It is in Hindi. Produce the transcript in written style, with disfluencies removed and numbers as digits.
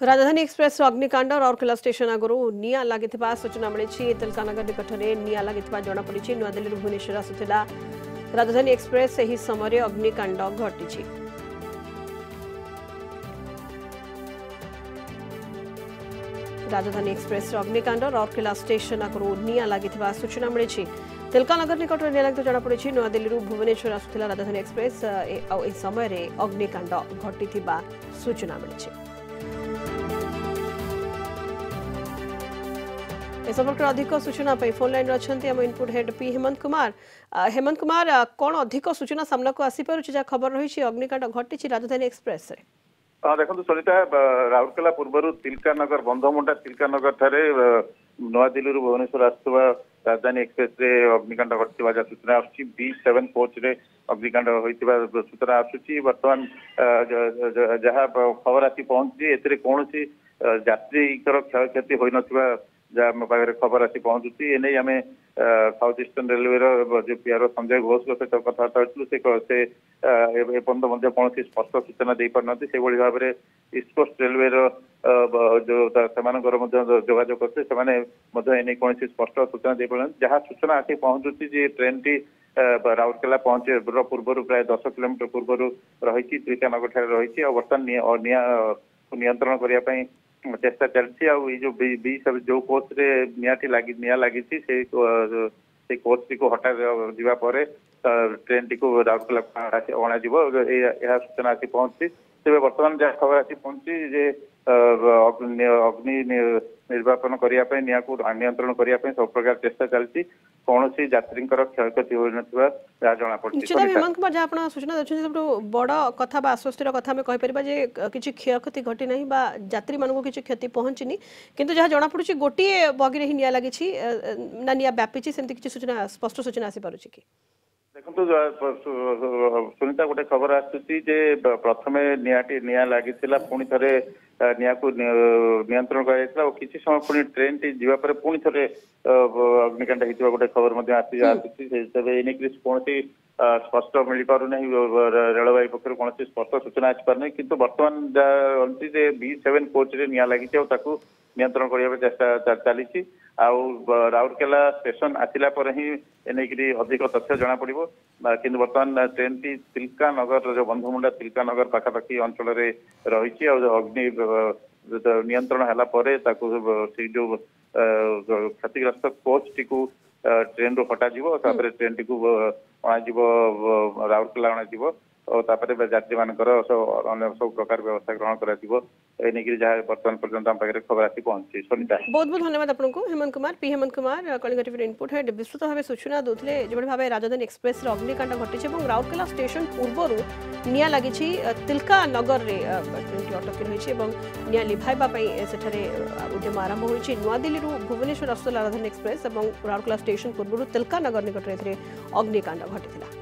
राजधानी एक्सप्रेस अग्निकांड राउरकेला स्टेशन आगु निआ लगी सूचना मिली तिलकानगर निकट में निआ लगी जमापड़ी नुआदिल्ली भुवनेश्वर आसुला राजधानी एक्सप्रेस यही समय अग्निकांड घटी राजधानी एक्सप्रेस अग्निकांड राउरकेला स्टेशन आगु निआ लगी सूचना मिली तिलकानगर निकट में निआ लगी जमापड़ी नुआदिल्ली भुवनेश्वर आसुला राजधानी एक्सप्रेस समय अग्निकांड घटी सूचना मिली ए संपर्क अधिक सूचना फोन लाइन अच्छा आम input head P Hemant Kumar कौन अधिक सूचना सामना को आसीपार जहाँ खबर रही अग्निकांड घटी राजधानी एक्सप्रेस देखो सुनीता राउरकेला पूर्व तिलकानगर बंधमुंडा तिलकानगर ठारे नुआदिल्ली भुवनेश्वर आसुवा राजधानी एक्सप्रेस रे अग्निकांड घटवा सूचना B7 कोच रे अग्निकांड होइतिबा सूचना आसुची वर्तमान जहाँ खबर आसी पहुंची एतरे कोनोसी यात्रीकर क्षयक्षति होई नथिबा जहाँ पाखे खबर आसी पहुंचुची एने आम साउथ ईस्टर्न रेलवे जो पीआर संजय घोष सहित कथबार्ता होइतलु से एपर्यंत कौन स्पष्ट सूचना दे पार से भाव में ईस्ट कोस्ट रेलवे जो जोगाजोग करते एने कौन स्पष्ट सूचना दे पार जहाँ सूचना आसी पहुंचुची जे ट्रेन टी राउरकेला पहुंचे पूर्व प्राय 10 किलोमीटर पूर्व रही तिलकानगर रही बर्तमान नियंत्रण करने चेष्टा चलती जो B7 जो कोच रे निया लगी से कोच टी को हटा जावा पर ट्रेन टी को राउरकेला अणा सूचना आसी पहुंची तेज बर्तमान जहाँ खबर आसी पहुंची जे अग्नि निर्वापन करने निया को नियंत्रण करने सब प्रकार चेष्टा चलती कौन यात्री क्षयक्षति हो जना पड़ी हेमंत कुमार जहाँ आप सूचना देखते सब बड़ कथा आश्वस्तिर कथा आम कहीपर जे किसी क्षयक्षति घटी ना यात्री मानक किसी क्षति पहुंचनी किंतु जहाँ जमापड़ी गोटे बगी ही निया लगी ना निया व्यापी सेमती किसी सूचना स्पष्ट सूचना आसीपार कि देखो सुनीता गोटे खबर आसुची जे प्रथम निया लगी पुणी थे निया को नियंत्रण कर किसी समय पुणी ट्रेन टी जावापर पुणी थे अग्निकांड होता गोटे खबर आसुची कौन स्पष्ट मिल पारना रेलवे पक्ष कौन स्पष्ट सूचना आसपार किंतु बर्तमान जहाँ B7 कोच रे निया लगी नियंत्रण करने चेष्टा चली राउरकेला स्टेशन आसला ही एने अधिक तथ्य जना पड़ कि बर्तमान ट्रेन टी तिलकानगर जो बंधमुंडा तिलकानगर पाखापाखि अंचल रही अग्नि नियंत्रण है जो क्षतिग्रस्त कोच टी को ट्रेन रू हटा ट्रेन टी को अणा राउरकेला अणा और यात्री मान सब प्रकार व्यवस्था ग्रहण कर जहाँ बर्तमान पर्यंत आम पाखे खबर आसी पहुंची सुनीता बहुत बहुत धन्यवाद आपको Hemant Kumar P Hemant Kumar Kalinga TV input head विस्तृत भाव सूचना दूसरे जो भाव राजधानी एक्सप्रेस अग्निकांड घटी राउरकेला स्टेशन पूर्व निया लगी तिलकानगर ट्रेन अटकी रही निया लिभाई उद्यम आरंभ होती नुआदिल्ली भुवनेश्वर आसुला राजधानी एक्सप्रेस और राउरकेला स्टेशन पूर्व तिलकानगर निकट में अग्निकांड घटी